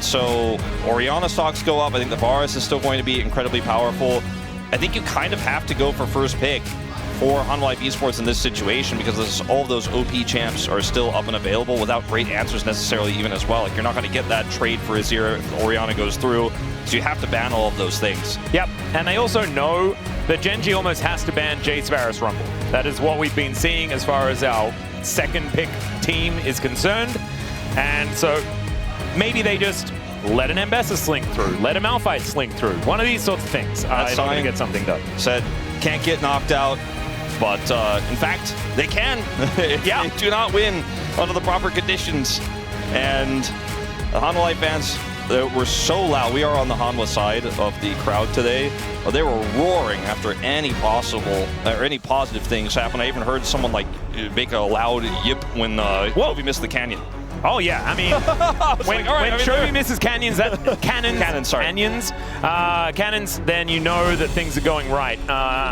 And so Orianna stocks go up. I think the Varus is still going to be incredibly powerful. I think you kind of have to go for first pick for Hanwha Life Esports in this situation because all of those OP champs are still up and available without great answers necessarily even as well. Like you're not going to get that trade for Azir if Orianna goes through, so you have to ban all of those things. Yep, and they also know that Gen.G almost has to ban Jace Varus Rumble. That is what we've been seeing as far as our second pick team is concerned. And so maybe they just let an Ambessa slink through, let a Malphite slink through. One of these sorts of things. I'm going to get something done. Said, can't get knocked out. But in fact, they can. Yeah. They do not win under the proper conditions. And the Hanwha Life fans were so loud. We are on the Hanwha side of the crowd today. They were roaring after any possible or any positive things happen. I even heard someone like make a loud yip when Chovy missed the canyon. Oh yeah, I mean, when Chovy misses canyons, cannons, then you know that things are going right.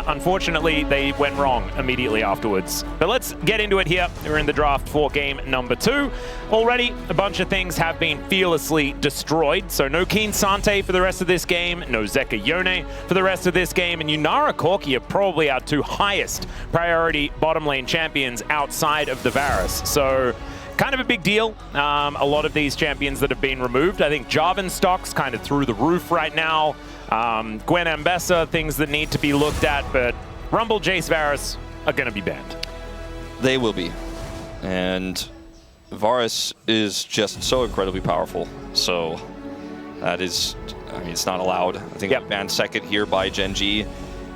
Unfortunately, they went wrong immediately afterwards. But let's get into it here. We're in the draft for game number 2. Already, a bunch of things have been fearlessly destroyed. So no Keen Sante for the rest of this game, no Zeka Yone for the rest of this game, and Yunara Corki are probably our 2 highest priority bottom lane champions outside of the Varus. So kind of a big deal. A lot of these champions that have been removed. I think Jarvan stocks kind of through the roof right now. Gwen Ambessa, things that need to be looked at, but Rumble, Jace, Varus are going to be banned. They will be. And Varus is just so incredibly powerful. So that is, I mean, it's not allowed. I think they'll ban second here by Gen.G. And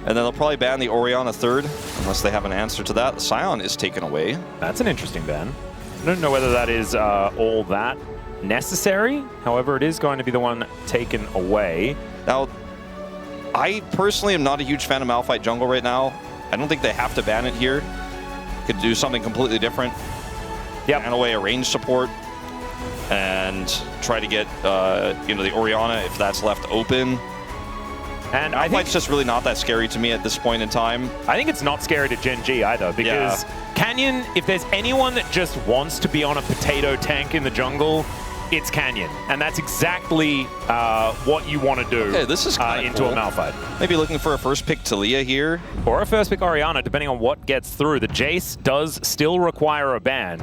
then they'll probably ban the Orianna third, unless they have an answer to that. Sion is taken away. That's an interesting ban. I don't know whether that is all that necessary. However, it is going to be the one taken away. Now, I personally am not a huge fan of Malphite jungle right now. I don't think they have to ban it here. Could do something completely different. Ban away a range support and try to get the Orianna if that's left open. And I think it's just really not that scary to me at this point in time. I think it's not scary to Gen.G either, because Canyon, if there's anyone that just wants to be on a potato tank in the jungle, it's Canyon. And that's exactly what you want to do this is into cool. a Malphite. Maybe looking for a first pick Talia here. Or a first pick Orianna, depending on what gets through. The Jace does still require a ban.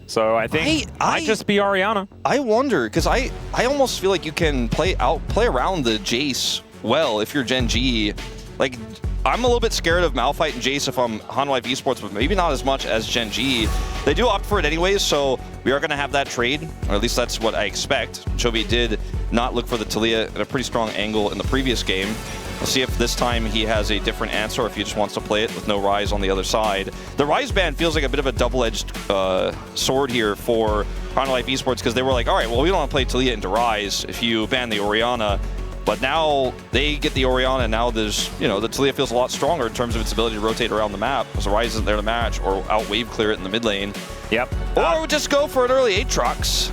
So I think it might just be Orianna. I wonder, because I almost feel like you can play around the Jace well if you're Gen.G. Like, I'm a little bit scared of Malphite and Jace if I'm Hanwha Life Esports, but maybe not as much as Gen.G. They do opt for it anyways, so we are going to have that trade, or at least that's what I expect. Chovy did not look for the Talia at a pretty strong angle in the previous game. We'll see if this time he has a different answer or if he just wants to play it with no Ryze on the other side. The Ryze ban feels like a bit of a double-edged sword here for Hanwha Life Esports because they were like, all right, well, we don't want to play Talia into Ryze if you ban the Orianna. But now they get the Orianna, and now there's, the Talia feels a lot stronger in terms of its ability to rotate around the map because the Ryze isn't there to match or out wave clear it in the mid lane. Yep. Or just go for an early Aatrox.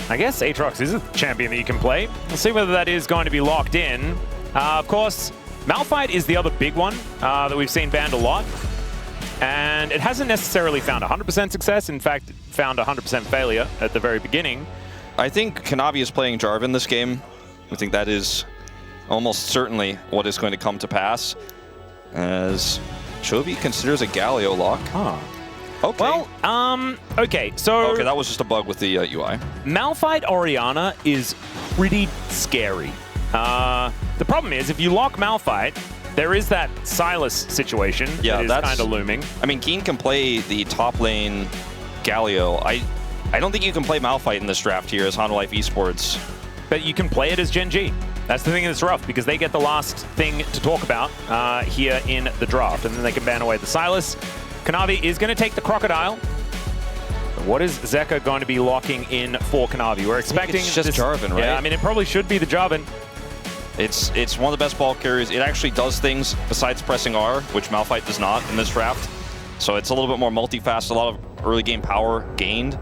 I guess Aatrox is a champion that you can play. We'll see whether that is going to be locked in. Of course, Malphite is the other big one that we've seen banned a lot. And it hasn't necessarily found 100% success. In fact, it found 100% failure at the very beginning. I think Kanavi is playing Jarvan this game. I think that is almost certainly what is going to come to pass as Chovy considers a Galio lock. Huh. Okay. Well, okay, so... Okay, that was just a bug with the UI. Malphite Orianna is pretty scary. The problem is, if you lock Malphite, there is that Silas situation that is kind of looming. I mean, Keen can play the top lane Galio. I don't think you can play Malphite in this draft here as Hanwha Life Esports. But you can play it as Gen.G. That's the thing that's rough, because they get the last thing to talk about here in the draft, and then they can ban away the Silas. Kanavi is going to take the Crocodile. What is Zeka going to be locking in for Kanavi? We're expecting it's just Jarvan, right? Yeah, I mean, it probably should be the Jarvan. It's one of the best ball carriers. It actually does things besides pressing R, which Malphite does not in this draft. So it's a little bit more multi-fast, a lot of early game power gained.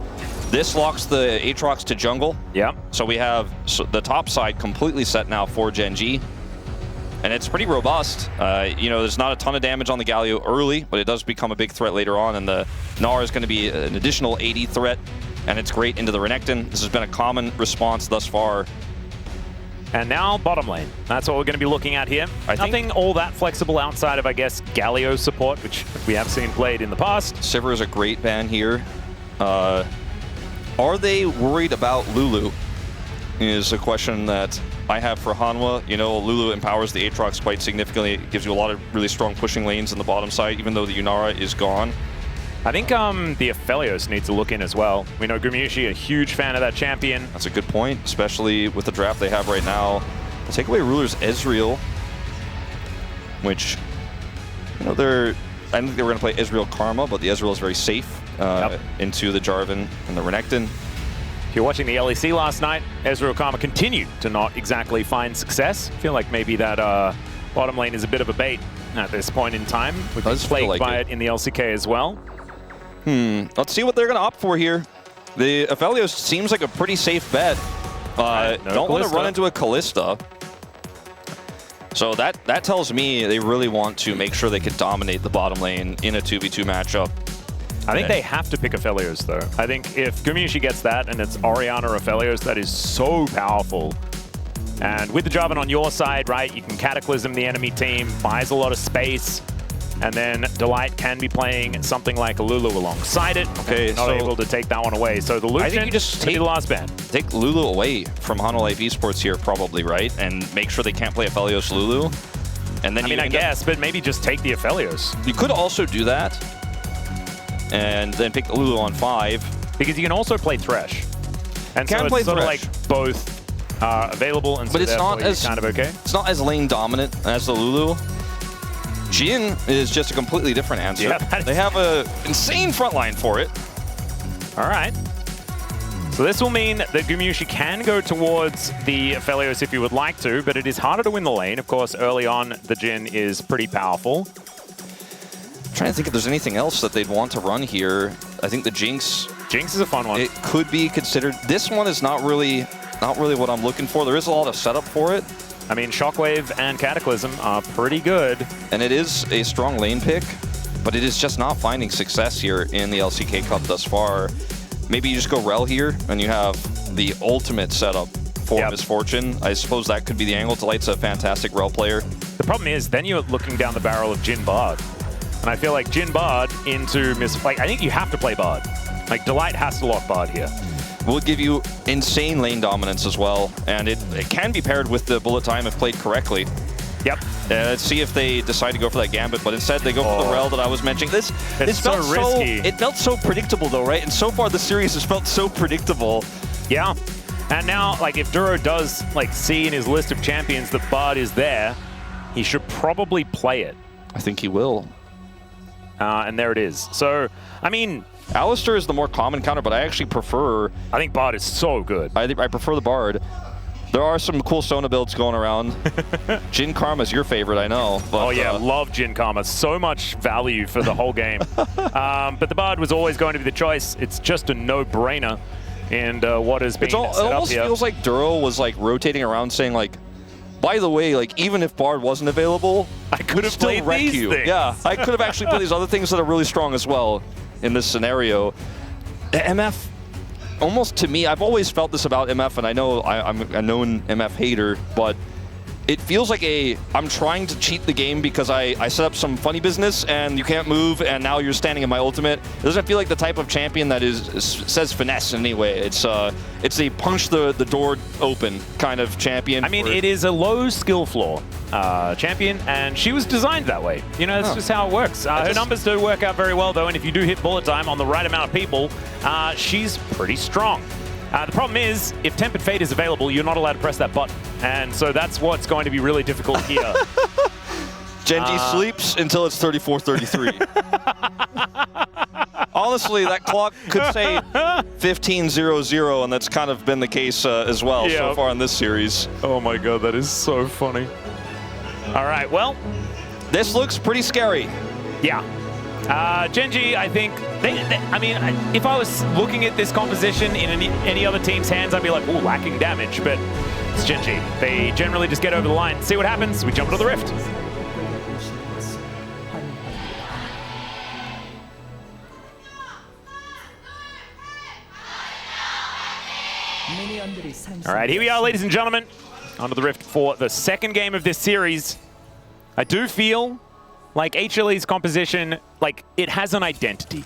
This locks the Aatrox to jungle. Yeah. So we have the top side completely set now for Gen.G. and it's pretty robust. You know, there's not a ton of damage on the Galio early, but it does become a big threat later on, and the Gnar is going to be an additional 80 threat, and it's great into the Renekton. This has been a common response thus far. And now bottom lane. That's what we're going to be looking at here. Nothing all that flexible outside of, I guess, Galio support, which we have seen played in the past. Sivir is a great ban here. Are they worried about Lulu? Is a question that I have for Hanwha. You know, Lulu empowers the Aatrox quite significantly. It gives you a lot of really strong pushing lanes in the bottom side, even though the Yunara is gone. I think the Aphelios needs to look in as well. We know Grumushi, a huge fan of that champion. That's a good point, especially with the draft they have right now. They'll take away Ruler's Ezreal, which, you know, I think they were going to play Ezreal Karma, but the Ezreal is very safe into the Jarvan and the Renekton. If you're watching the LEC last night, Ezreal Karma continued to not exactly find success. I feel like maybe that bottom lane is a bit of a bait at this point in time. We've been plagued by it in the LCK as well. Let's see what they're going to opt for here. The Aphelios seems like a pretty safe bet. Don't want to run into a Kalista. So that tells me they really want to make sure they can dominate the bottom lane in a 2v2 matchup. I think they have to pick Aphelios, though. I think if Grumushi gets that and it's Orianna or Aphelios, that is so powerful. And with the Jarvan on your side, right, you can Cataclysm the enemy team, buys a lot of space, and then Delight can be playing something like a Lulu alongside it. Okay, not able to take that one away. So the Lucian, I think you just take the last ban. Take Lulu away from Hanwha Life Esports here, probably, right? And make sure they can't play Aphelios Lulu. And then I guess, but maybe just take the Aphelios. You could also do that, and then pick Lulu on 5. Because you can also play Thresh. And so it's sort of like both available, and so it's not as kind of okay. It's not as lane dominant as the Lulu. Jhin is just a completely different answer. Yeah, they have an insane front line for it. All right. So this will mean that Grumushi can go towards the Aphelios if he would like to, but it is harder to win the lane. Of course, early on, the Jhin is pretty powerful. I'm trying to think if there's anything else that they'd want to run here. I think the Jinx. Jinx is a fun one. It could be considered. This one is not really what I'm looking for. There is a lot of setup for it. I mean, Shockwave and Cataclysm are pretty good. And it is a strong lane pick, but it is just not finding success here in the LCK Cup thus far. Maybe you just go Rel here, and you have the ultimate setup for Misfortune. I suppose that could be the angle. Delight's a fantastic Rel player. The problem is, then you're looking down the barrel of Jhin Bard. And I feel like Jhin Bard into I think you have to play Bard. Like, Delight has to lock Bard here. Will give you insane lane dominance as well, and it can be paired with the bullet time if played correctly. Yep. Let's see if they decide to go for that Gambit, but instead they go for the Rel that I was mentioning. This felt so risky. It felt so predictable though, right? And so far the series has felt so predictable. Yeah. And now, like, if Duro does see in his list of champions that Bard is there, he should probably play it. I think he will. And there it is. So, I mean, Alistar is the more common counter, but I actually prefer... I think Bard is so good. I prefer the Bard. There are some cool Sona builds going around. Jhin Karma is your favorite, I know. But, oh yeah, love Jhin Karma. So much value for the whole game. But the Bard was always going to be the choice. It's just a no-brainer. And what has been set up here. It almost feels like Duro was rotating around saying by the way, even if Bard wasn't available, I could have played these things. Yeah, I could have actually played these other things that are really strong as well in this scenario. MF, almost to me, I've always felt this about MF, and I know I'm a known MF hater, but it feels like I'm trying to cheat the game because I set up some funny business and you can't move and now you're standing in my ultimate. It doesn't feel like the type of champion that says finesse in any way. It's a punch the door open kind of champion. I mean, it is a low skill floor champion, and she was designed that way. You know, that's just how it works. Her numbers do work out very well though, and if you do hit bullet time on the right amount of people, she's pretty strong. The problem is, if Tempered Fate is available, you're not allowed to press that button. And so that's what's going to be really difficult here. Gen.G sleeps until it's 34-33. Honestly, that clock could say 15-0-0, and that's kind of been the case as well so far in this series. Oh my god, that is so funny. All right, well. This looks pretty scary. Yeah. Gen.G, I think, I mean, if I was looking at this composition in any other team's hands, I'd be like, ooh, lacking damage. But It's Gen.G. They generally just get over the line. See what happens. We jump into the rift. All right, here we are, ladies and gentlemen, onto the rift for the second game of this series. I do feel like HLE's composition, like, it has an identity.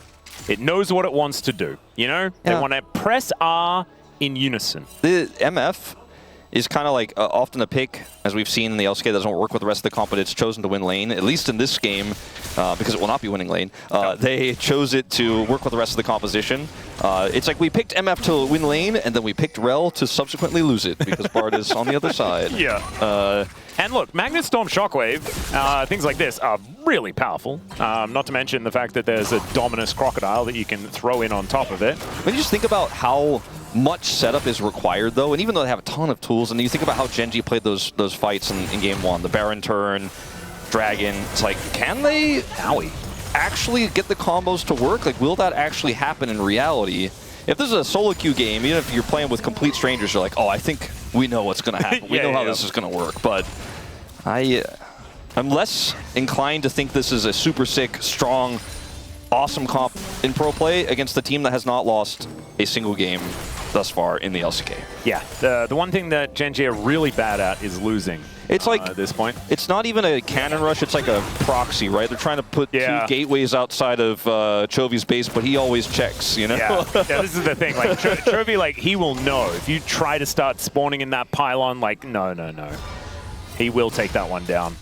It knows what it wants to do, you know? They want to press R in unison. The MF is kind of like often a pick, as we've seen in the LCK, that doesn't work with the rest of the comp, but it's chosen to win lane, at least in this game, because it will not be winning lane. They chose it to work with the rest of the composition. It's like we picked MF to win lane, and then we picked Rel to subsequently lose it, because Bard is on the other side. Yeah. And look, Magnet Storm Shockwave, things like this are really powerful. Not to mention the fact that there's a Dominus Crocodile that you can throw in on top of it. When you just think about how much setup is required, though, and even though they have a ton of tools, and you think about how Gen.G played those fights in game one, the Baron turn, Dragon, it's like, can they actually get the combos to work? Like, will that actually happen in reality? If this is a solo queue game, even if you're playing with complete strangers, you're like, oh, I think we know what's going to happen. We know how this is going to work. But I'm less inclined to think this is a super sick, strong, awesome comp in pro play against the team that has not lost a single game thus far in the LCK. Yeah, the one thing that Gen.G are really bad at is losing. It's like at this point, it's not even a cannon rush. It's like a proxy, right? They're trying to put two gateways outside of Chovy's base, but he always checks, you know? Yeah, this is the thing. Like Chovy, like, he will know if you try to start spawning in that pylon. Like, no, he will take that one down.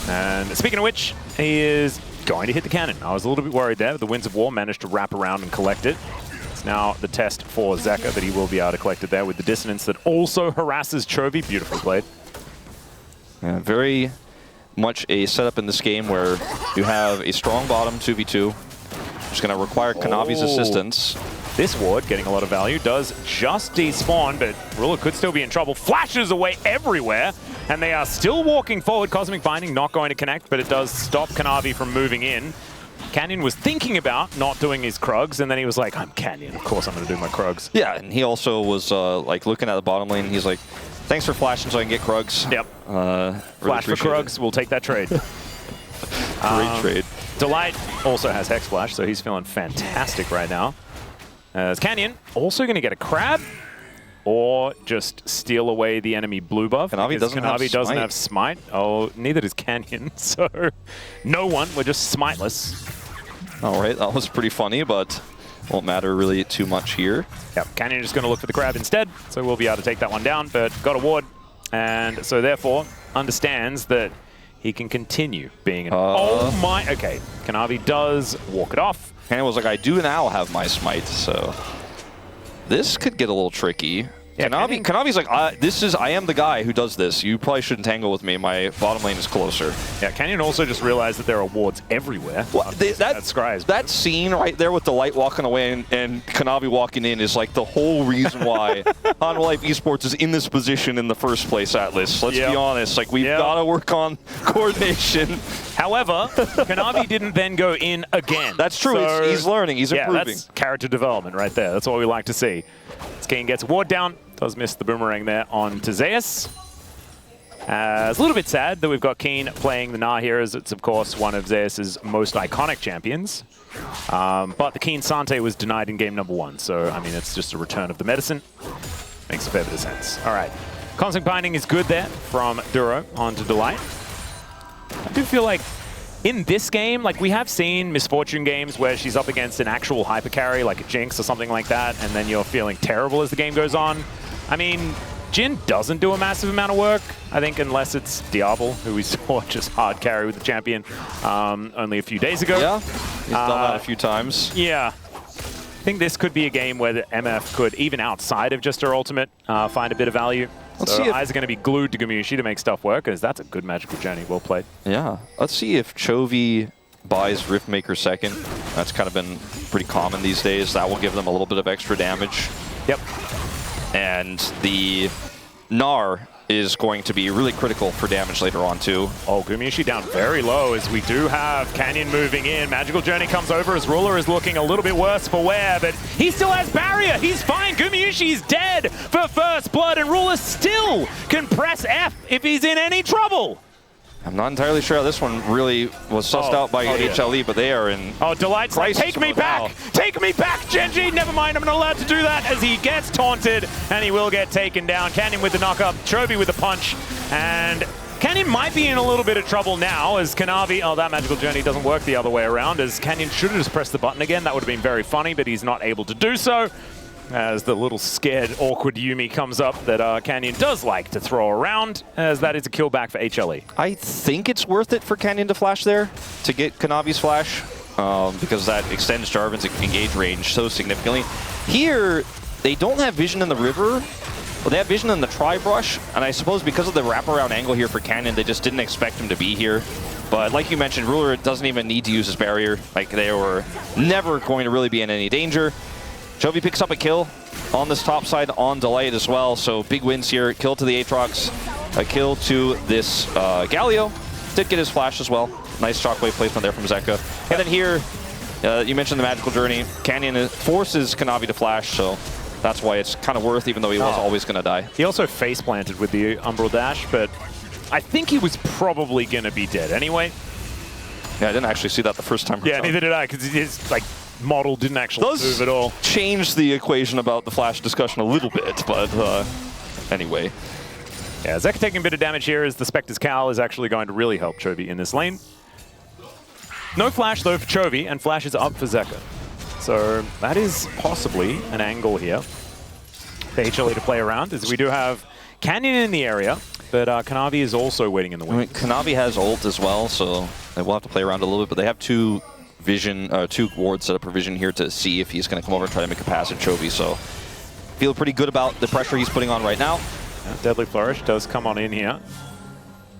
And speaking of which, he is going to hit the cannon. I was a little bit worried there. The Winds of War managed to wrap around and collect it. It's now the test for Zeka that he will be able to collect it there with the dissonance that also harasses Chovy. Beautifully played. Yeah, very much a setup in this game where you have a strong bottom 2v2. It's going to require Kanavi's assistance. This ward, getting a lot of value, does just despawn, but Ruler could still be in trouble. Flashes away everywhere, and they are still walking forward. Cosmic Binding not going to connect, but it does stop Kanavi from moving in. Canyon was thinking about not doing his Krugs, and then he was like, I'm Canyon, of course I'm going to do my Krugs. Yeah, and he also was like looking at the bottom lane. He's like, thanks for flashing so I can get Krugs. Yep. Flash for Krugs, we'll take that trade. Great trade. Delight also has Hex Flash, so he's feeling fantastic right now. As Canyon also going to get a crab, or just steal away the enemy blue buff. Kanavi doesn't have smite. Oh, neither does Canyon. So no one. We're just smiteless. All right, that was pretty funny, but won't matter really too much here. Yep, Canyon is going to look for the crab instead, so we'll be able to take that one down, but got a ward, and so therefore understands that he can continue being an... oh my... Okay, Kanavi does walk it off. Canyon was like, I do now have my smite, so this could get a little tricky. Yeah, Kanavi's like, I am the guy who does this. You probably shouldn't tangle with me. My bottom lane is closer. Yeah, Canyon also just realized that there are wards everywhere. Well, that scene right there with the light walking away and Kanavi walking in is like the whole reason why Hanwha Life Esports is in this position in the first place, Atlas. Let's be honest. Like, we've got to work on coordination. However, Kanavi didn't then go in again. That's true. So, he's learning. He's improving. That's character development right there. That's what we like to see. Skeen gets a ward down. Does miss the boomerang there on Zeus. It's a little bit sad that we've got Keen playing the Gnar here, as it's, of course, one of Zeus's most iconic champions. But the Keen Sante was denied in game number 1, so, I mean, it's just a return of the medicine. Makes a fair bit of sense. All right. Cosmic Binding is good there from Duro onto Delight. I do feel like in this game, like, we have seen Misfortune games where she's up against an actual hyper carry, like a Jinx or something like that, and then you're feeling terrible as the game goes on. I mean, Jin doesn't do a massive amount of work, I think, unless it's Diablo, who we saw just hard carry with the champion only a few days ago. Yeah, he's done that a few times. Yeah. I think this could be a game where the MF could, even outside of just her ultimate, find a bit of value. So eyes are going to be glued to Gamushi to make stuff work, because that's a good magical journey. Well played. Yeah. Let's see if Chovy buys Riftmaker second. That's kind of been pretty common these days. That will give them a little bit of extra damage. Yep. And the Gnar is going to be really critical for damage later on, too. Oh, Gumiushi down very low as we do have Canyon moving in. Magical Journey comes over as Ruler is looking a little bit worse for wear, but he still has barrier. He's fine. Gumiushi's dead for first blood, and Ruler still can press F if he's in any trouble. I'm not entirely sure how this one really was sussed out by HLE, but they are in Delight's like, take me back! Take me back, Gen.G! Never mind, I'm not allowed to do that as he gets taunted, and he will get taken down. Canyon with the knock-up, Chovy with the punch, and Canyon might be in a little bit of trouble now as Kanavi, that Magical Journey doesn't work the other way around, as Canyon should have just pressed the button again. That would have been very funny, but he's not able to do so. As the little scared, awkward Yuumi comes up that Canyon does like to throw around, as that is a kill back for HLE. I think it's worth it for Canyon to flash there to get Kanavi's flash, because that extends Jarvan's engage range so significantly. Here, they don't have vision in the river. Well, they have vision in the tri-brush, and I suppose because of the wraparound angle here for Canyon, they just didn't expect him to be here. But like you mentioned, Ruler doesn't even need to use his barrier. Like, they were never going to really be in any danger. Chovy picks up a kill on this top side on Delight as well, so big wins here. Kill to the Aatrox, a kill to this Galio. Did get his flash as well. Nice shockwave placement there from Zeka. And then here, you mentioned the Magical Journey. Canyon forces Kanavi to flash, so that's why it's kind of worth, even though he was always going to die. He also face planted with the Umbral Dash, but I think he was probably going to be dead anyway. Yeah, I didn't actually see that the first time. Yeah, neither did I, because his like model didn't actually move at all. Change the equation about the flash discussion a little bit, but anyway. Yeah, Zeka taking a bit of damage here as the Spectre's Cowl is actually going to really help Chovy in this lane. No flash though for Chovy, and flash is up for Zeka. So that is possibly an angle here for HLE to play around, as we do have Canyon in the area, but Kanavi is also waiting in the wings. I mean, Kanavi has ult as well, so they will have to play around a little bit, but they have two wards set up for vision here to see if he's going to come over and try to make a pass at Chovy, so feel pretty good about the pressure he's putting on right now. Yeah, Deadly Flourish does come on in here.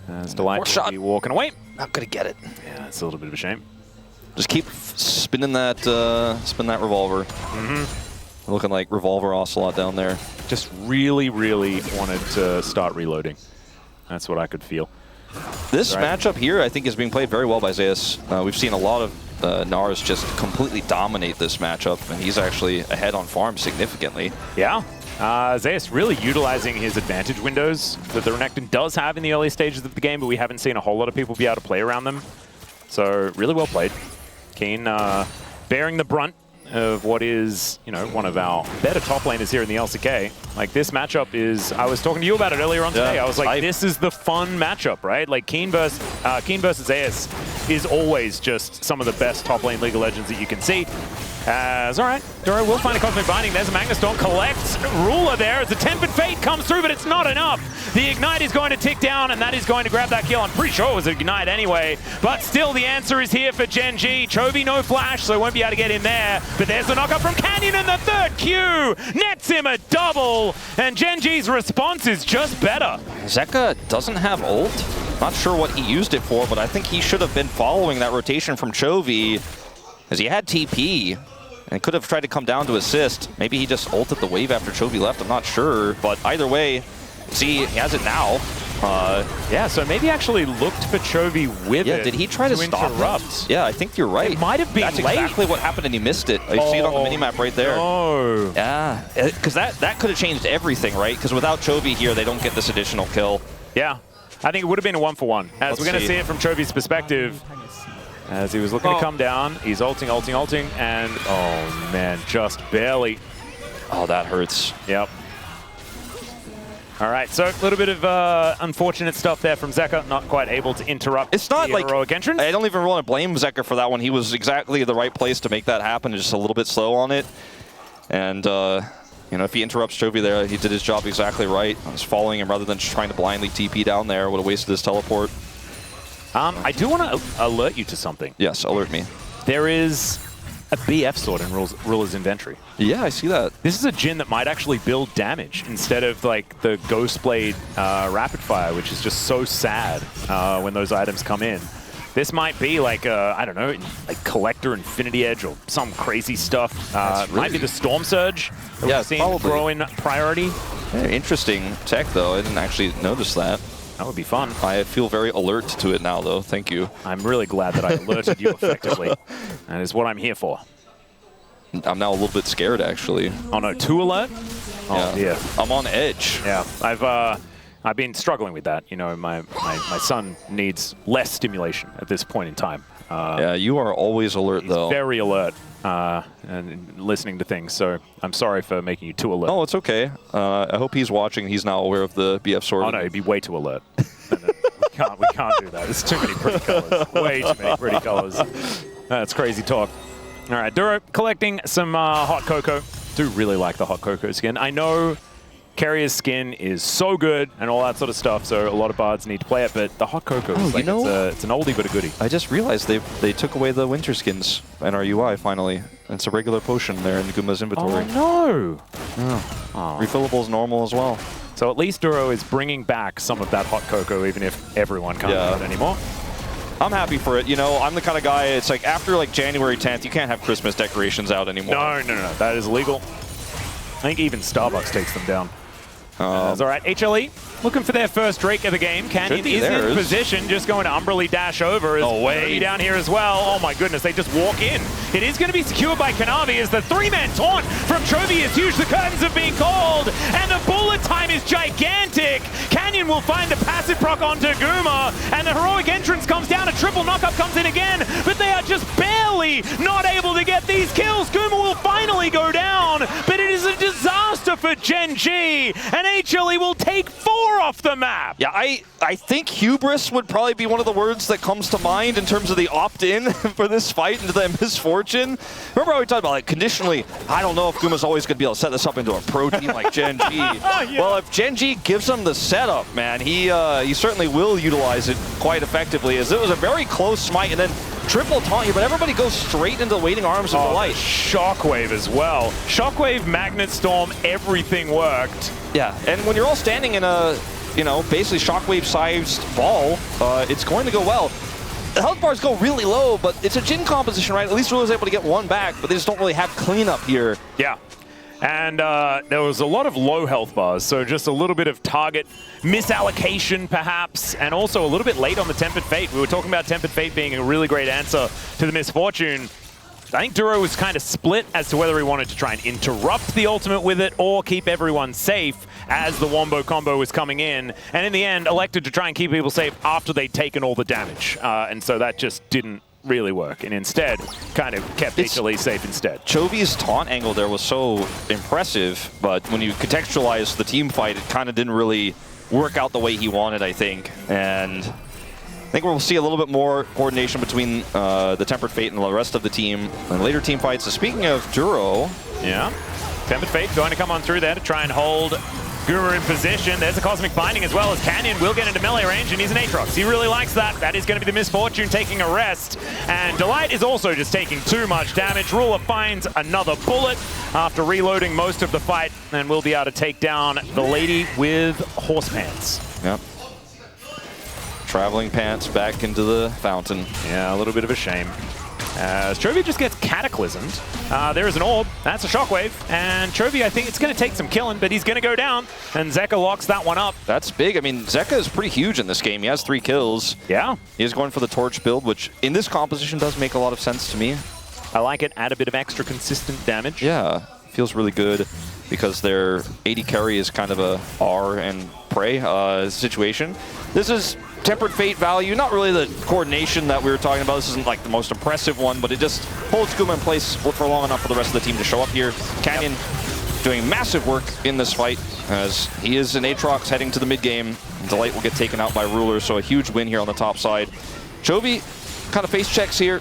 As Delight will be walking away. Not going to get it. Yeah, it's a little bit of a shame. Just keep spinning that, spin that revolver. Looking like Revolver Ocelot down there. Just really, really wanted to start reloading. That's what I could feel. This matchup here, I think, is being played very well by Zeus. We've seen a lot of Nars just completely dominate this matchup, and he's actually ahead on farm significantly. Yeah. Zeus really utilizing his advantage windows that the Renekton does have in the early stages of the game, but we haven't seen a whole lot of people be able to play around them. So really well played. Keen bearing the brunt of what is, one of our better top laners here in the LCK. Like, this matchup is, I was talking to you about it earlier on today. I was like, this is the fun matchup, right? Like, Keen versus Zeus is always just some of the best top lane League of Legends that you can see. All right, Doro will find a Cosmic Binding. There's a Magnus Storm, collects Ruler there as the Tempered Fate comes through, but it's not enough. The Ignite is going to tick down, and that is going to grab that kill. I'm pretty sure it was Ignite anyway, but still the answer is here for Gen.G. Chovy no flash, so won't be able to get in there, but there's the knockup from Canyon, and the third Q nets him a double, and Gen.G's response is just better. Zeka doesn't have ult. Not sure what he used it for, but I think he should have been following that rotation from Chovy, because he had TP. And could have tried to come down to assist. Maybe he just ulted the wave after Chovy left, I'm not sure. But either way, see, he has it now. Yeah, so maybe actually looked for Chovy with it. Yeah, did he try to stop interrupt? Yeah, I think you're right. It might have been That's late. exactly what happened, and he missed it. I see it on the minimap right there. No. Yeah, because that could have changed everything, right? Because without Chovy here, they don't get this additional kill. Yeah, I think it would have been a 1-for-1. As we're going to see it from Chovy's perspective. As he was looking to come down, he's ulting, and oh man, just barely. Oh, that hurts. Yep. All right, so a little bit of unfortunate stuff there from Zeka, not quite able to interrupt it's not the like, heroic entrance. I don't even want to blame Zeka for that one. He was exactly the right place to make that happen, just a little bit slow on it. And, if he interrupts Chovy there, he did his job exactly right. I was following him rather than just trying to blindly TP down there. Would have wasted his teleport. I do want to alert you to something. Yes, alert me. There is a BF sword in Ruler's inventory. Yeah, I see that. This is a Jhin that might actually build damage instead of like the Ghost Blade Rapid Fire, which is just so sad when those items come in. This might be like, I don't know, like Collector Infinity Edge or some crazy stuff. Might be the Storm Surge that we've seen grow in priority. Hey, interesting tech, though. I didn't actually notice that. That would be fun. I feel very alert to it now, though. Thank you. I'm really glad that I alerted you effectively. That is what I'm here for. I'm now a little bit scared, actually. Oh no, 2 alert? Oh dear. I'm on edge. Yeah, I've been struggling with that. You know, my son needs less stimulation at this point in time. Yeah, you are always alert, though. Very alert and listening to things. So I'm sorry for making you too alert. Oh, it's okay. I hope he's watching. He's now aware of the BF sword. Oh no, he'd be way too alert. We can't do that. There's too many pretty colors. Way too many pretty colors. That's crazy talk. All right, Duro collecting some hot cocoa. Do really like the hot cocoa skin. I know Carrier's skin is so good and all that sort of stuff, so a lot of bards need to play it, but the hot cocoa is like, it's an oldie but a goodie. I just realized they took away the winter skins in our UI finally. It's a regular potion there in Guma's inventory. Oh no! Oh. Refillable is normal as well. So at least Duro is bringing back some of that hot cocoa, even if everyone can't do it anymore. I'm happy for it. You know, I'm the kind of guy, it's like after like January 10th, you can't have Christmas decorations out anymore. No. That is illegal. I think even Starbucks takes them down. That's all right. HLE looking for their first Drake of the game. Canyon is in position, just going to Umberly dash over. No way. Down here as well. Oh my goodness, they just walk in. It is going to be secured by Kanavi as the 3-man taunt from Chovy is huge. The curtains are being called, and the bullet time is gigantic. Canyon will find the passive proc onto Guma, and the heroic entrance comes down. A triple knockup comes in again, but they are just barely not able to get these kills. Guma will finally go down, but it is a disaster for Gen.G, and HLE will take 4 off the map. Yeah, I think hubris would probably be one of the words that comes to mind in terms of the opt-in for this fight into the misfortune. Remember how we talked about, like, conditionally, I don't know if Guma's always going to be able to set this up into a pro team like Gen.G. Well, if Gen.G gives him the setup, man, he certainly will utilize it quite effectively, as it was a very close smite and then triple taunt you, but everybody goes straight into the waiting arms of the light. Shockwave as well. Shockwave, Magnet Storm, everything worked. Yeah, and when you're all standing in a, you know, basically shockwave-sized ball, it's going to go well. The health bars go really low, but it's a Jin composition, right? At least Rule is able to get 1 back, but they just don't really have cleanup here. Yeah. And there was a lot of low health bars, so just a little bit of target misallocation, perhaps, and also a little bit late on the Tempered Fate. We were talking about Tempered Fate being a really great answer to the misfortune. I think Duro was kind of split as to whether he wanted to try and interrupt the ultimate with it or keep everyone safe as the Wombo combo was coming in, and in the end elected to try and keep people safe after they'd taken all the damage. And so that just didn't really work, and instead kind of kept HLE safe instead. Chovy's taunt angle there was so impressive, but when you contextualize the team fight, it kind of didn't really work out the way he wanted, I think. And I think we'll see a little bit more coordination between the Tempered Fate and the rest of the team in later team fights. So speaking of Duro. Yeah, Tempered Fate going to come on through there to try and hold Guma in position. There's a Cosmic Binding as well, as Canyon will get into melee range, and he's an Aatrox. He really likes that. That is going to be the misfortune taking a rest. And Delight is also just taking too much damage. Ruler finds another bullet after reloading most of the fight, and will be able to take down the lady with horse pants. Yep. Traveling pants back into the fountain. Yeah, a little bit of a shame. As Chovy just gets cataclysmed. There is an orb. That's a shockwave. And Chovy, I think it's going to take some killing, but he's going to go down. And Zeka locks that one up. That's big. I mean, Zeka is pretty huge in this game. He has 3 kills. Yeah. He's going for the torch build, which in this composition does make a lot of sense to me. I like it. Add a bit of extra consistent damage. Yeah. Feels really good because their AD carry is kind of a R and prey situation. This is Tempered Fate value, not really the coordination that we were talking about. This isn't like the most impressive one, but it just holds Guma in place for long enough for the rest of the team to show up here. Canyon doing massive work in this fight, as he is an Aatrox heading to the mid game. Delight will get taken out by Ruler, so a huge win here on the top side. Chovy kind of face checks here,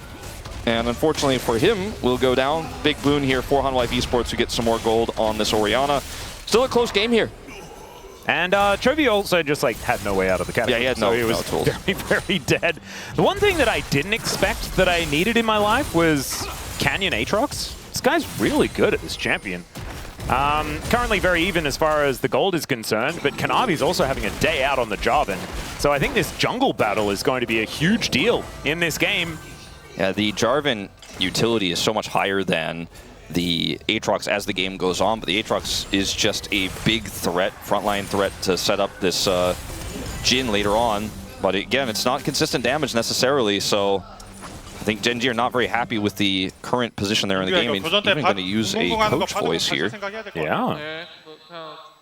and unfortunately for him, will go down. Big boon here for Hanwha Life Esports to get some more gold on this Orianna. Still a close game here. And Chovy also just like had no way out of the category. Yeah, he had so he was tools. very, very dead. The one thing that I didn't expect that I needed in my life was Canyon Aatrox. This guy's really good at this champion. Currently very even as far as the gold is concerned, but Kanavi's also having a day out on the job, and so I think this jungle battle is going to be a huge deal in this game. Yeah, the Jarvan utility is so much higher than the Aatrox as the game goes on, but the Aatrox is just a big threat, frontline threat to set up this Jhin later on. But again, it's not consistent damage necessarily, so I think Gen.G are not very happy with the current position there in the game. Even going to use a coach voice here. Yeah.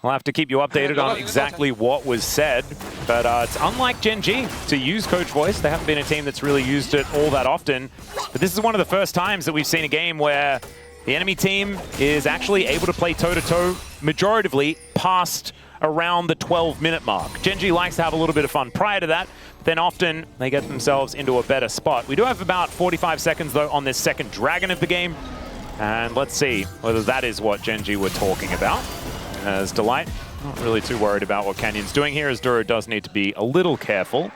We'll have to keep you updated on exactly what was said, but it's unlike Gen.G to use Coach Voice. They haven't been a team that's really used it all that often, but this is one of the first times that we've seen a game where the enemy team is actually able to play toe-to-toe majoritively past around the 12-minute mark. Gen.G likes to have a little bit of fun prior to that, but then often they get themselves into a better spot. We do have about 45 seconds, though, on this second Dragon of the game, and let's see whether that is what Gen.G were talking about. As Delight, not really too worried about what Canyon's doing here, as Duro does need to be a little careful.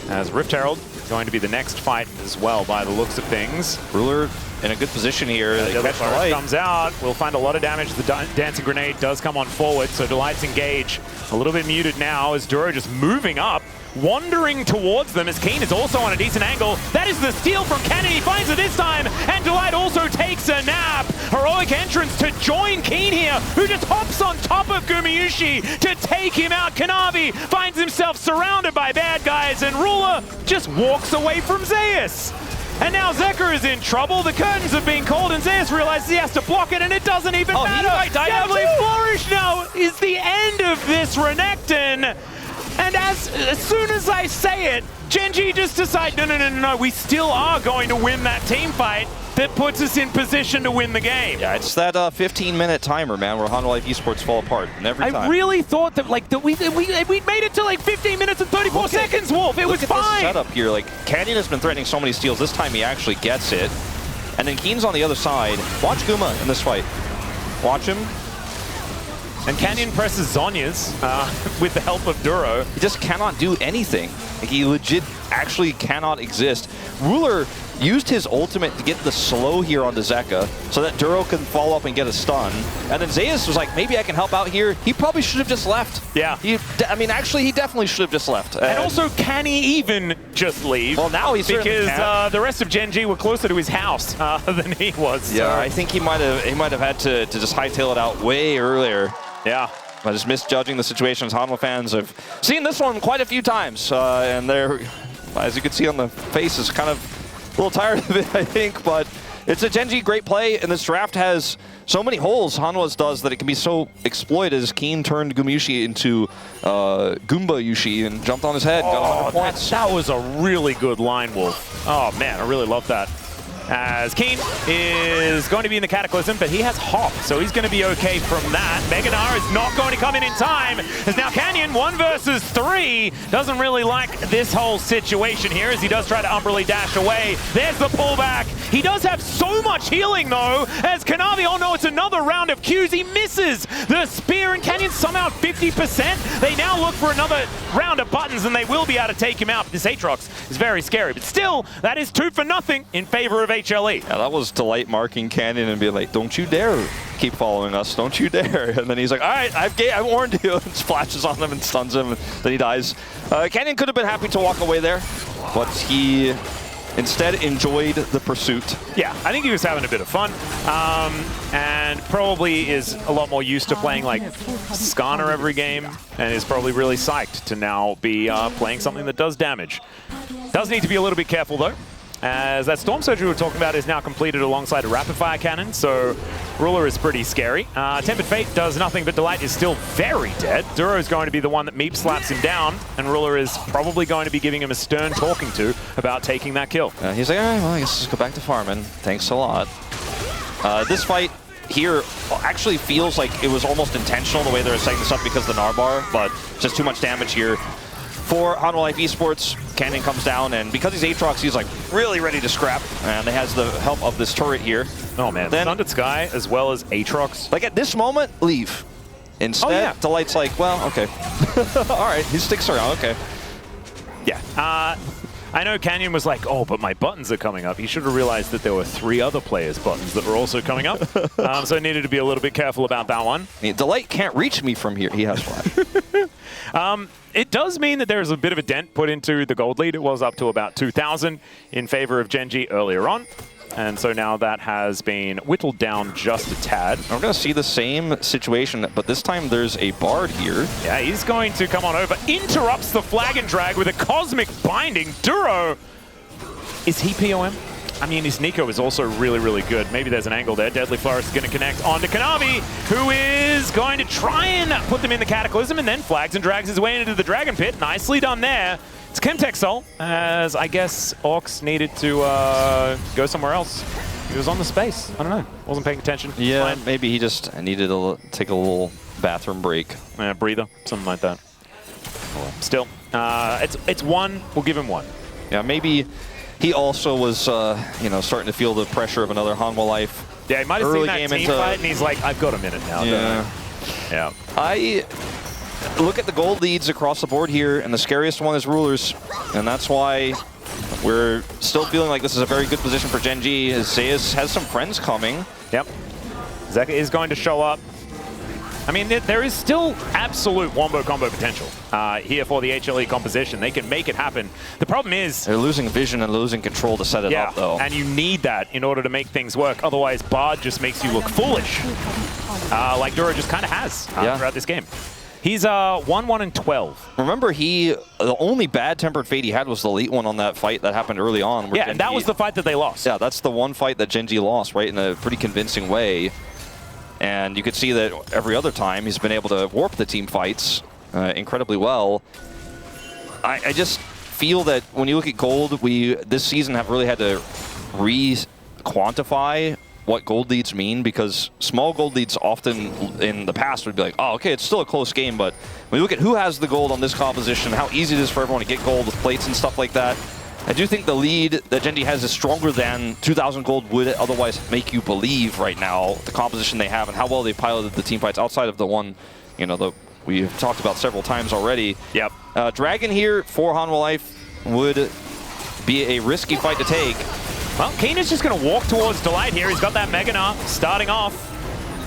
As Rift Herald going to be the next fight as well, by the looks of things. Ruler in a good position here. The Delight comes out. We'll find a lot of damage. The Dancing Grenade does come on forward, so Delight's engage. A little bit muted now as Duro just moving up, wandering towards them as Keen is also on a decent angle. That is the steal from Cannon. He finds it this time, and Delight also takes a nap. Heroic entrance to join Keen here, who just hops on top of Gumayusi to take him out. Kanavi finds himself surrounded by bad guys, and Ruler just walks away from Zeus. And now Zeker is in trouble. The curtains have been called, and Zeus realizes he has to block it, and it doesn't even matter. Deadly Flourish now is the end of this Renekton. And as soon as I say it, Gen.G just decide, no, we still are going to win that team fight that puts us in position to win the game. Yeah, it's that 15-minute timer, man, where Hanwha Life esports fall apart. And every time. I really thought that we made it to like 15 minutes and 34 seconds, Wolf. It was fine. Look at this setup here. Like, Canyon has been threatening so many steals. This time he actually gets it. And then Keen's on the other side. Watch Guma in this fight. Watch him. And Canyon presses Zhonya's with the help of Duro. He just cannot do anything. Like, he legit actually cannot exist. Ruler used his ultimate to get the slow here onto Zeka so that Duro can follow up and get a stun. And then Zeus was like, maybe I can help out here. He probably should have just left. Yeah. I mean, actually, he definitely should have just left. And also, can he even just leave? Well, now he's because the rest of Gen.G were closer to his house than he was. Yeah, so. I think he might have had to just hightail it out way earlier. Yeah. I just misjudging the situations. Hanwha fans have seen this one quite a few times, and they're, as you can see on the face, is kind of a little tired of it, I think. But it's a Gen.G great play, and this draft has so many holes, Hanwha's does, that it can be so exploited. As Keen turned Gumayusi into Goomba Yushi and jumped on his head, got 100 points. That was a really good line, Wolf. Oh man, I really love that. As Keen is going to be in the Cataclysm, but he has Hop, so he's going to be okay from that. Meganar is not going to come in time, as now Canyon, 1 versus 3, doesn't really like this whole situation here, as he does try to umbrally dash away. There's the pullback. He does have so much healing, though, as Kanavi, oh no, it's another round of Qs. He misses the spear, and Canyon somehow 50%. They now look for another round of buttons, and they will be able to take him out. This Aatrox is very scary, but still, that is 2 for nothing in favor of HLE. Yeah, that was Delight marking Canyon and being like, don't you dare keep following us, don't you dare. And then he's like, all right, I warned you, and splashes on him and stuns him, and then he dies. Canyon could have been happy to walk away there, but he instead enjoyed the pursuit. Yeah, I think he was having a bit of fun, and probably is a lot more used to playing like Skarner every game, and is probably really psyched to now be playing something that does damage. Does need to be a little bit careful though, as that Storm Surge we were talking about is now completed alongside a Rapid Fire Cannon, so Ruler is pretty scary. Tempered Fate does nothing, but Delight is still very dead. Duro is going to be the one that Meep slaps him down, and Ruler is probably going to be giving him a stern talking to about taking that kill. He's like, all right, well, I guess let's go back to farming. Thanks a lot. This fight here actually feels like it was almost intentional the way they're setting this up because of the Narbar, but just too much damage here. For Hanwha Life Esports, Canyon comes down, and because he's Aatrox, he's like really ready to scrap, and he has the help of this turret here. Oh man, then Thundered Sky as well as Aatrox. Like at this moment, leave. Instead, Delight's like, well, okay. All right, he sticks around, okay. Yeah, I know Canyon was like, oh, but my buttons are coming up. He should have realized that there were 3 other players' buttons that were also coming up. So I needed to be a little bit careful about that one. Delight can't reach me from here. He has flash. It does mean that there's a bit of a dent put into the gold lead. It was up to about 2,000 in favor of Gen.G earlier on. And so now that has been whittled down just a tad. We're going to see the same situation, but this time there's a Bard here. Yeah, he's going to come on over. Interrupts the flag and drag with a cosmic binding. Duro, is he POM? I mean, his Nico is also really, really good. Maybe there's an angle there. Deadly Flourish is going to connect onto Kanavi, who is going to try and put them in the Cataclysm, and then flags and drags his way into the Dragon Pit. Nicely done there. It's Chemtech Soul, as I guess Orcs needed to go somewhere else. He was on the space. I don't know. Wasn't paying attention. Yeah, maybe he just needed to take a little bathroom break. Breather, something like that. Still, it's one. We'll give him one. Yeah, maybe he also was, you know, starting to feel the pressure of another Hanwha Life. Yeah, he might have seen that team fight, and he's like, I've got a minute now. Yeah. Yeah. I look at the gold leads across the board here, and the scariest one is Rulers, and that's why we're still feeling like this is a very good position for Gen.G, as Zeus has some friends coming. Yep. Zeka is going to show up. I mean, there is still absolute wombo combo potential here for the HLE composition. They can make it happen. The problem is they're losing vision and losing control to set it up, though. And you need that in order to make things work. Otherwise, Bard just makes you look foolish, like Duro just kind of has throughout this game. He's 1-1-12. Remember, the only bad Tempered Fate he had was the late one on that fight that happened early on. Yeah, and that was the fight that they lost. Yeah, that's the one fight that Gen.G lost, right, in a pretty convincing way. And you could see that every other time he's been able to warp the team fights incredibly well. I just feel that when you look at gold, we this season have really had to re-quantify what gold leads mean, because small gold leads often in the past would be like, oh, okay, it's still a close game, but when you look at who has the gold on this composition, how easy it is for everyone to get gold with plates and stuff like that, I do think the lead that Gen.G has is stronger than 2,000 gold would otherwise make you believe right now, the composition they have and how well they piloted the team fights outside of the one, you know, that we've talked about several times already. Yep. Dragon here for Hanwha Life would be a risky fight to take. Well, Keen is just going to walk towards Delight here. He's got that Mega Gnar starting off.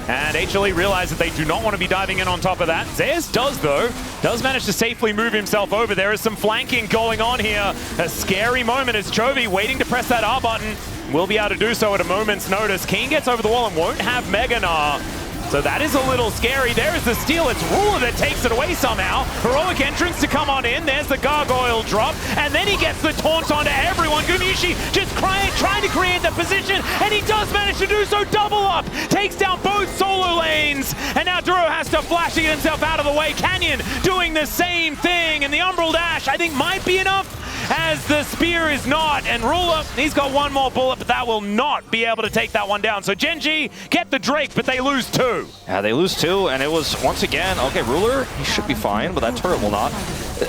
And HLE realize that they do not want to be diving in on top of that. Zeus does, though. Does manage to safely move himself over. There is some flanking going on here. A scary moment as Chovy waiting to press that R button. Will be able to do so at a moment's notice. Keen gets over the wall and won't have Mega Gnar. So that is a little scary. There's the steal. It's Ruler that takes it away somehow. Heroic entrance to come on in. There's the gargoyle drop. And then he gets the taunt onto everyone. Gumiushi just trying to create the position. And he does manage to do so. Double up. Takes down both solo lanes. And now Duro has to flash to get himself out of the way. Canyon doing the same thing. And the Umbral Dash, I think, might be enough, as the spear is not. And Ruler, he's got one more bullet, but that will not be able to take that one down. So Gen.G get the Drake, but they lose 2. Yeah, they lose 2, and it was, once again, okay, Ruler, he should be fine, but that turret will not.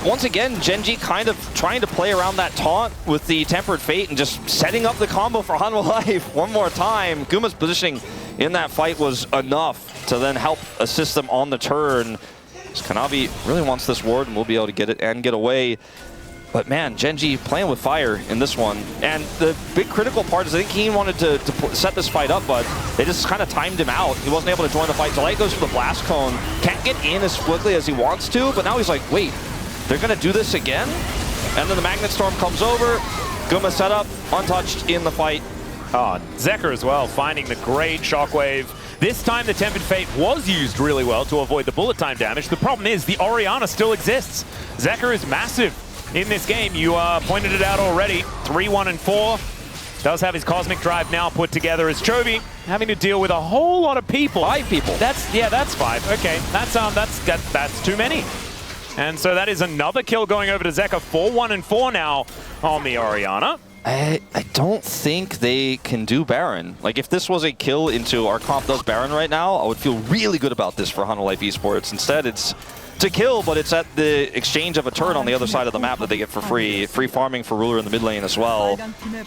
Once again, Gen.G kind of trying to play around that taunt with the Tempered Fate and just setting up the combo for Hanwha Life one more time. Guma's positioning in that fight was enough to then help assist them on the turn. Kanavi really wants this ward, and we'll be able to get it and get away. But man, Gen.G playing with fire in this one. And the big critical part is I think he wanted to set this fight up, but they just kind of timed him out. He wasn't able to join the fight. Delight goes for the blast cone. Can't get in as quickly as he wants to, but now he's like, wait, they're going to do this again? And then the Magnet Storm comes over. Guma set up, untouched in the fight. Zeker as well, finding the great shockwave. This time the Tempered Fate was used really well to avoid the bullet time damage. The problem is the Orianna still exists. Zeker is massive in this game. You pointed it out already. 3-1-4. Does have his Cosmic Drive now put together as Chovy having to deal with a whole lot of people. 5 people. That's 5. Okay, that's too many. And so that is another kill going over to Zeka. 4-1-4 now on the Orianna. I don't think they can do Baron. Like, if this was a kill into our comp does Baron right now, I would feel really good about this for Hanwha Life Esports. Instead, it's to kill, but it's at the exchange of a turret on the other side of the map that they get for free. Free farming for Ruler in the mid lane as well.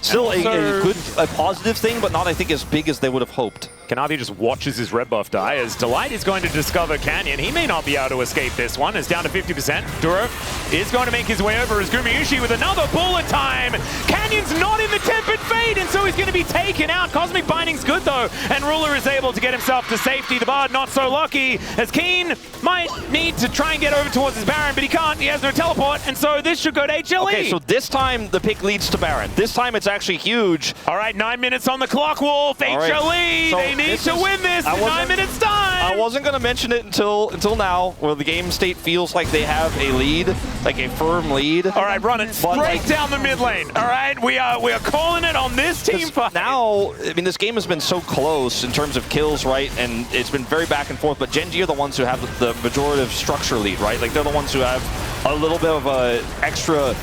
Still a positive thing, but not, I think, as big as they would have hoped. Kanavi just watches his red buff die as Delight is going to discover Canyon. He may not be able to escape this one. It's down to 50%. Duro is going to make his way over as Gumayusi with another bullet time. Canyon's not in the Tempered Fate, and so he's going to be taken out. Cosmic Binding's good though, and Ruler is able to get himself to safety. The Bard not so lucky, as Keen might need to try and get over towards his Baron, but he can't. He has no teleport, and so this should go to HLE. Okay, so this time the pick leads to Baron. This time it's actually huge. All right, 9 minutes on the clock, Wolf. HLE, so they need to win this in 9 minutes time. I wasn't going to mention it until now, where the game state feels like they have a lead, like a firm lead. All right, run it straight down the mid lane. All right, we are calling it on this team fight. Now, I mean, this game has been so close in terms of kills, right? And it's been very back and forth, but Gen.G are the ones who have the majority of structure lead, right? Like, they're the ones who have a little bit of a extra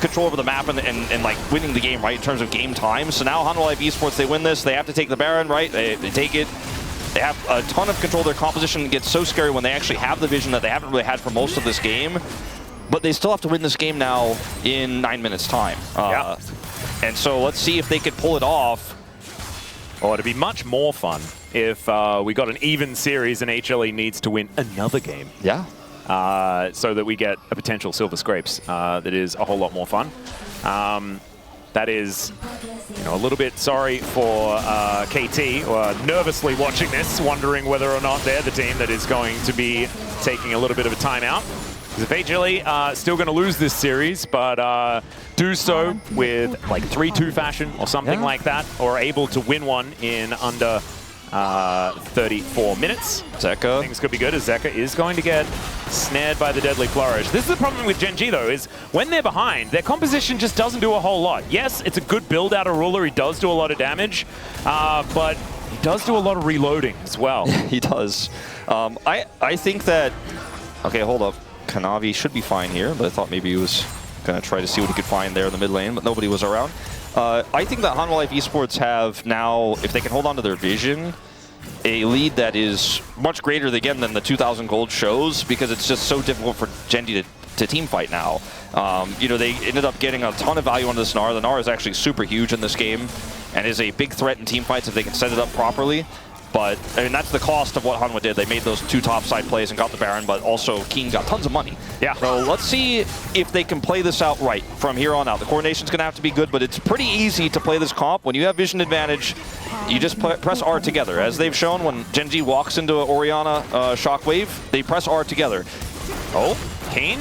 control over the map and like winning the game, right, in terms of game time. So now Hanwha Life Esports, they win this. They have to take the Baron, right? They take it. They have a ton of control. Their composition gets so scary when they actually have the vision that they haven't really had for most of this game. But they still have to win this game now in 9 minutes time. Yeah. And so let's see if they could pull it off. Oh, it'd be much more fun if we got an even series and HLE needs to win another game. Yeah. So that we get a potential Silver Scrapes. That is a whole lot more fun. That is, you know, a little bit sorry for KT, nervously watching this, wondering whether or not they're the team that is going to be taking a little bit of a timeout. Because if HLE still going to lose this series, but do so with like 3-2 fashion or something like that, or able to win one in under 34 minutes. Zeka. Things could be good, as Zeka is going to get snared by the Deadly Flourish. This is the problem with Gen.G though, is when they're behind, their composition just doesn't do a whole lot. Yes, it's a good build out of Ruler, he does do a lot of damage, but he does do a lot of reloading as well. He does. I think that, okay, hold up. Kanavi should be fine here, but I thought maybe he was going to try to see what he could find there in the mid lane, but nobody was around. I think that Hanwha Life Esports have now, if they can hold on to their vision, a lead that is much greater again than the 2,000 gold shows, because it's just so difficult for Gen.G to team fight now. You know, they ended up getting a ton of value on this Gnar. The Gnar is actually super huge in this game and is a big threat in team fights if they can set it up properly. But, I mean, that's the cost of what Hanwha did. They made those 2 top side plays and got the Baron, but also Keen got tons of money. Yeah. So let's see if they can play this out right from here on out. The coordination's going to have to be good, but it's pretty easy to play this comp. When you have vision advantage, you just press R together. As they've shown, when Gen.G walks into an Orianna Shockwave, they press R together. Oh, Keen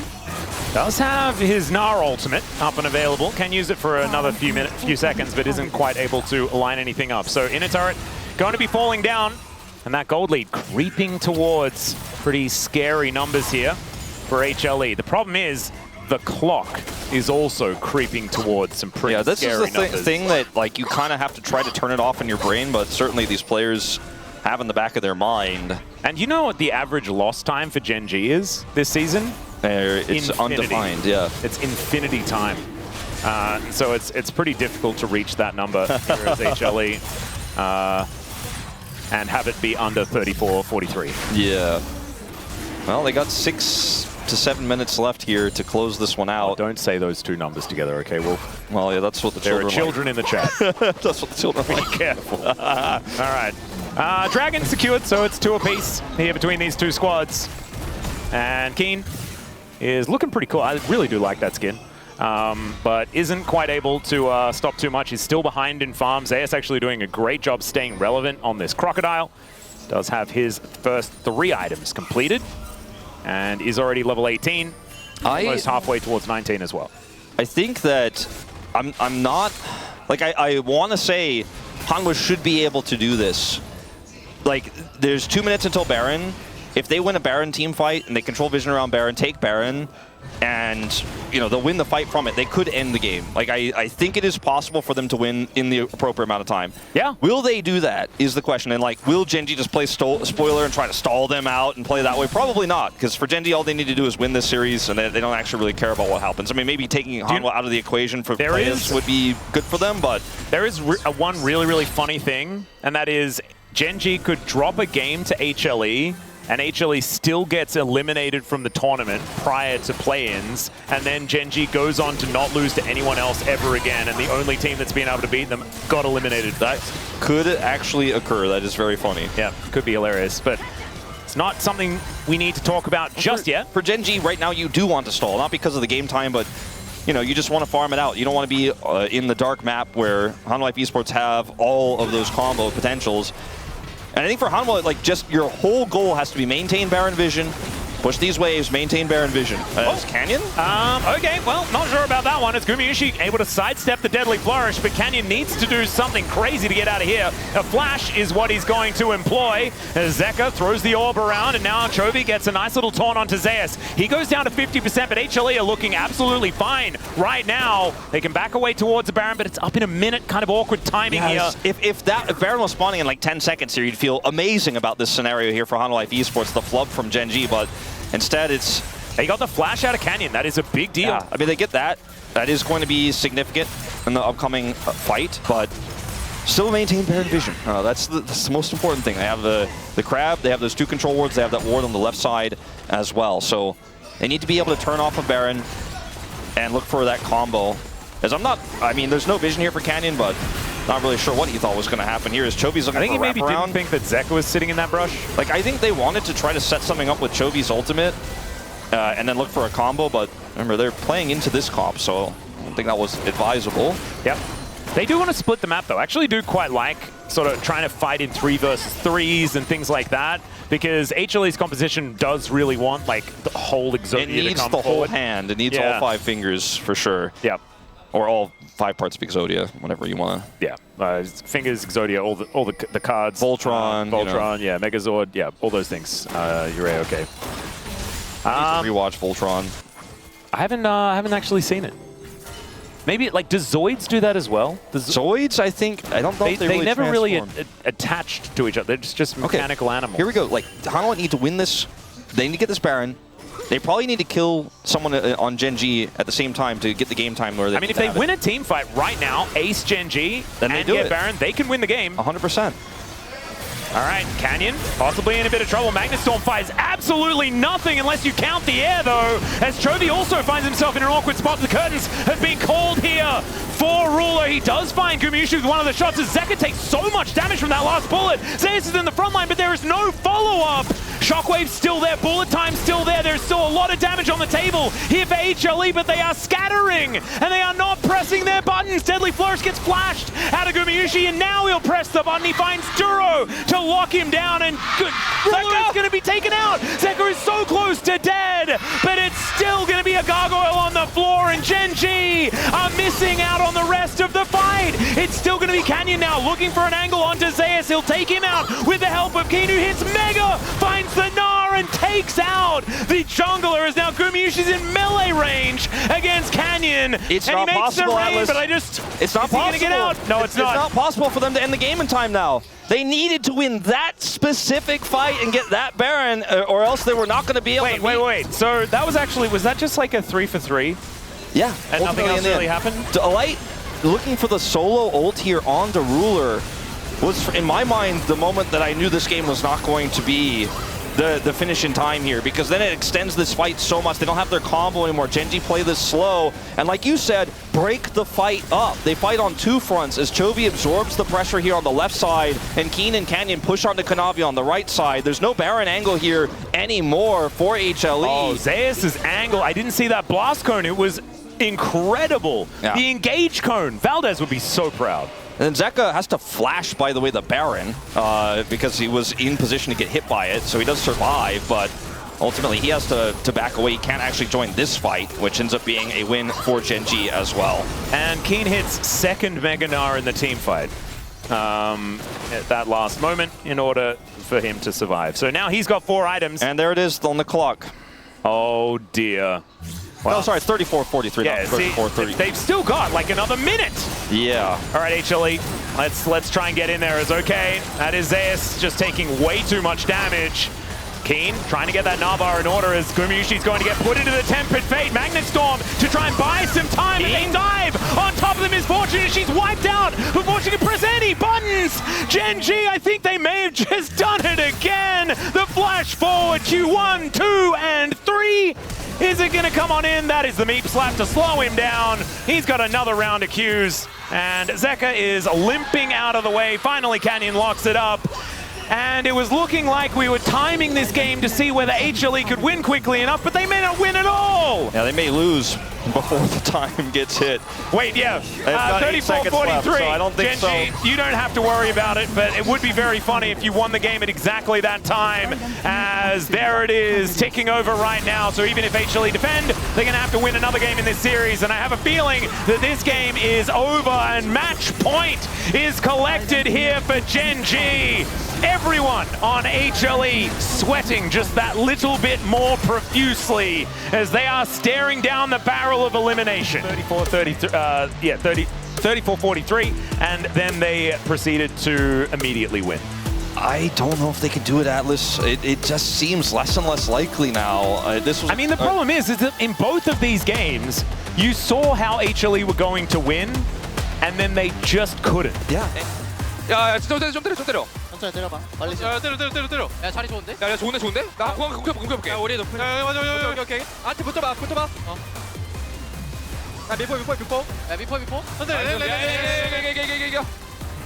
does have his Gnar ultimate up and available. Can use it for another few seconds, but isn't quite able to line anything up. So inner turret going to be falling down, and that gold lead creeping towards pretty scary numbers here for HLE. The problem is the clock is also creeping towards some pretty scary numbers. This is the thing that, like, you kind of have to try to turn it off in your brain, but certainly these players have in the back of their mind. And you know what the average loss time for Gen.G is this season? It's undefined, yeah. It's infinity time. So it's pretty difficult to reach that number here as HLE. And have it be under 34-43. Yeah. Well, they got 6 to 7 minutes left here to close this one out. Oh, don't say those two numbers together, okay, Wolf? Well, yeah, that's what the children like. There are children in the chat. That's what the children like. Be careful. All right. Dragon secured, so it's 2 apiece here between these 2 squads. And Keen is looking pretty cool. I really do like that skin. But isn't quite able to stop too much. He's still behind in farms. Zayas actually doing a great job staying relevant on this Crocodile. Does have his first 3 items completed and is already level 18. Almost halfway towards 19 as well. I think that I'm not, like, I want to say Hanwha should be able to do this. Like, there's 2 minutes until Baron. If they win a Baron team fight and they control vision around Baron, take Baron, and, you know, they'll win the fight from it, they could end the game. Like, I think it is possible for them to win in the appropriate amount of time. Yeah. Will they do that is the question. And, like, will Gen.G just play spoiler and try to stall them out and play that way? Probably not, because for Gen.G, all they need to do is win this series, and they don't actually really care about what happens. I mean, maybe taking Hanwha out of the equation for players would be good for them, but... There is one really, really funny thing, and that is Gen.G could drop a game to HLE, and HLE still gets eliminated from the tournament prior to play-ins, and then Gen.G goes on to not lose to anyone else ever again, and the only team that's been able to beat them got eliminated. That could actually occur. That is very funny. Yeah, could be hilarious, but it's not something we need to talk about just yet. For Gen.G, right now, you do want to stall, not because of the game time, but you know, you just want to farm it out. You don't want to be in the dark map where Hanwha Life Esports have all of those combo potentials. And I think for Hanwha, like, just your whole goal has to be maintain Baron vision, push these waves, maintain Baron vision. As Canyon? Okay, well, not sure about that one. It's Gumayusi able to sidestep the Deadly Flourish, but Canyon needs to do something crazy to get out of here. A flash is what he's going to employ. As Zeka throws the orb around, and now Chovy gets a nice little taunt onto Zeus. He goes down to 50%, but HLE are looking absolutely fine right now. They can back away towards the Baron, but it's up in a minute. Kind of awkward timing here. If Baron was spawning in like 10 seconds here, you'd feel amazing about this scenario here for Hanwha Life Esports, the flub from Gen.G, but instead, it's... They got the flash out of Canyon. That is a big deal. Yeah, I mean, they get that. That is going to be significant in the upcoming fight, but still maintain Baron vision. That's the most important thing. They have the crab, they have those 2 control wards, they have that ward on the left side as well. So they need to be able to turn off a Baron and look for that combo. As I mean, there's no vision here for Canyon, but not really sure what he thought was going to happen here. As Chovy's looking for a wraparound. I think he maybe didn't think that Zeka was sitting in that brush. Like, I think they wanted to try to set something up with Chovy's ultimate and then look for a combo, but remember, they're playing into this comp, so I don't think that was advisable. Yep. They do want to split the map, though. I actually do quite like sort of trying to fight in 3 versus 3s and things like that, because HLE's composition does really want, like, the whole Exodia to come forward. It needs the whole hand. It needs all 5 fingers, for sure. Yep. Or all 5 parts of Exodia, whatever you want to. Yeah, fingers, Exodia, all the cards. Voltron. Voltron, you know. Yeah, Megazord, yeah, all those things. You're okay. I need to rewatch Voltron. I haven't actually seen it. Maybe, like, does Zoids do that as well? Zoids, I don't know if they really never really transform. attached to each other. They're just mechanical animals. Here we go. Like, Hanwha need to win this. They need to get this Baron. They probably need to kill someone on Gen.G at the same time to get the game time where they I mean, if they win a team fight right now, ace Gen.G, then and get Baron, they can win the game. 100%. All right, Canyon, possibly in a bit of trouble. Magnetstorm fires absolutely nothing unless you count the air, though, as Chovy also finds himself in an awkward spot. The curtains have been called here for Ruler. He does find Gumayusi with one of the shots as Zeka takes so much damage from that last bullet. Zeus is in the front line, but there is no follow-up. Shockwave's still there, bullet time's still there. There's still a lot of damage on the table here for HLE, but they are scattering, and they are not pressing their buttons. Deadly Flourish gets flashed out of Gumayusi, and now he'll press the button. He finds Duro to lock him down, and Ruler is going to be taken out. Zeka is so close to dead, but it's still going to be a gargoyle on the floor, and Gen.G are missing out on the rest of the fight. It's still going to be Canyon now, looking for an angle onto Zeus. He'll take him out with the help of Keen, who hits Mega, finds the Gnar, and takes out the jungler, as now Gumayusi's in melee range against Canyon. It's and not he makes possible, the raid, Atlas. but It's not possible. Get out? No, it's not. It's not possible for them to end the game in time now. They needed to win that specific fight and get that Baron, or else they were not going to be able to Wait. So that was actually, was that just like a 3 for 3? Yeah. And nothing else really happened? Alight looking for the solo ult here on the Ruler was, in my mind, the moment that I knew this game was not going to be the finish in time here, because then it extends this fight so much. They don't have their combo anymore. Gen.G play this slow, and like you said, break the fight up. They fight on 2 fronts as Chovy absorbs the pressure here on the left side, and Keen and Canyon push onto Kanavi on the right side. There's no Baron angle here anymore for HLE. Oh, Zeus's angle. I didn't see that blast cone. It was incredible. Yeah. The engage cone. Valdez would be so proud. And then Zeka has to flash, by the way, the Baron, because he was in position to get hit by it, so he does survive, but ultimately he has to back away. He can't actually join this fight, which ends up being a win for Gen.G as well. And Keen hits second Mega Gnar in the team fight at that last moment in order for him to survive. So now he's got 4 items. And there it is on the clock. Oh, dear. Well, oh, sorry, it's 34-43, yeah, not 34-30. They've still got like another minute. Yeah. All right, HLE, let's try and get in there. It's okay. That is Zeus just taking way too much damage. Keen trying to get that Nava in order as Skirmishes going to get put into the Tempered Fate. Magnet Storm to try and buy some time, and they dive on top of the Misfortune, and she's wiped out before she can press any buttons. Gen.G, I think they may have just done it again. The flash forward to 1, 2, and 3. Is it going to come on in? That is the meat slap to slow him down. He's got another round of Qs, and Zeka is limping out of the way. Finally, Canyon locks it up. And it was looking like we were timing this game to see whether HLE could win quickly enough, but they may not win at all. Yeah, they may lose before the time gets hit. Wait, yeah, 34-43. So I don't think Gen.G, so. you don't have to worry about it, but it would be very funny if you won the game at exactly that time, as there it is, ticking over right now. So even if HLE defend, they're going to have to win another game in this series, and I have a feeling that this game is over, and match point is collected here for Gen.G. Everyone on HLE sweating just that little bit more profusely as they are staring down the barrel of elimination. 34-43, and then they proceeded to immediately win. I don't know if they could do it, Atlas. It just seems less and less likely now. I mean, the problem is that in both of these games, you saw how HLE were going to win, and then they just couldn't. Yeah. 야, 좀 때려. 천천히 때려봐. 빨리 지. 야, 때려. 야, 자리 좋은데? 야, 좋은데? 나 공격볼게. 야, 우리 높은. 야, 맞아. 오케이. 한테 붙어봐. 야, 미포. 야, 미포. 천천히.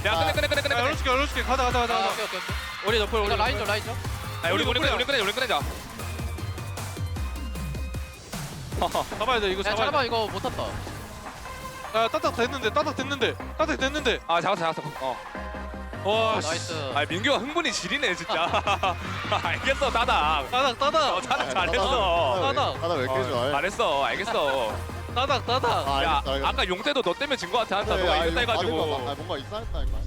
야, 끝내. 열어줄게. 가자. 오케이. 우리 높을. 우리 라인 줘. 야, 우리 꺼내자. 잡아야 돼. 이거 야, 잡아야 잠깐만, 돼. 이거 못 탔다. 야, 따딱 됐는데. 아, 잡았어. 와, 나이스. 아, 민규가 흥분이 지리네 진짜. 알겠어, 따닥. 따닥 잘했어. 따닥 왜 이렇게 좋아해? 잘했어, 알겠어. 따닥. 야, 알겠어. 아까 용 때도 너 때문에 진 거 같아. 한타 너가 이겼다 해가지고. 뭔가 이상했다니까.